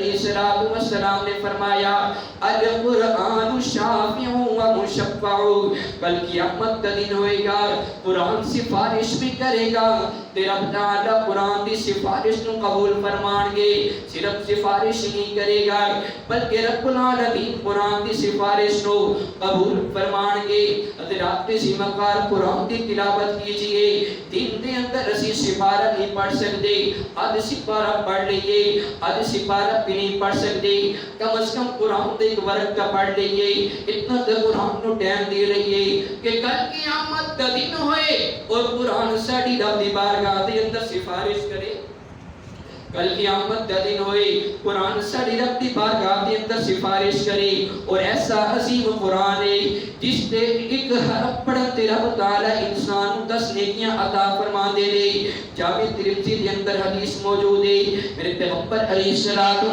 علیہ السلام نے فرمایا القرآن شافع و مشفع، کل قیامت کا دن ہوئے گا قرآن سفارش بھی کرے گا، تیرا تعالیٰ قرآن دی سفارش نو قبول فرمان گے، صرف سفارش نہیں کرے گا بلکہ رب العالمین قرآن دی سفارش نو قبول فرمان گے۔ حضرات اسی مقار قرآن دی تلاوت کیجئے، دن دے اندر اسی سپارہ نہیں پڑھ سکتے، آدھ سپارہ پڑھ لئیے، آدھ سپارہ بھی نہیں پڑھ سکتے، کم از کم قرآن دے ایک ورق کا پڑھ لئیے، اتنا در قرآن نو ٹائم دے لئیے کہ کل قیامت کا دن ہوئے اور قرآن ساڑی رب دی بارگاہ دے اندر سفارش کرے، کل قیامت کا دن ہوئے قرآن ساڑی رب دی بارگاہ دے اندر سفارش کرے، اور ایسا عظیم قرآن ہے جس تے ایک حرف پڑھتے رب تعالیٰ انسان 10 نیکیاں عطا فرما دے لے۔ جامع ترمذی دے اندر حدیث موجود ہے، میرے پیغمبر علیہ السلام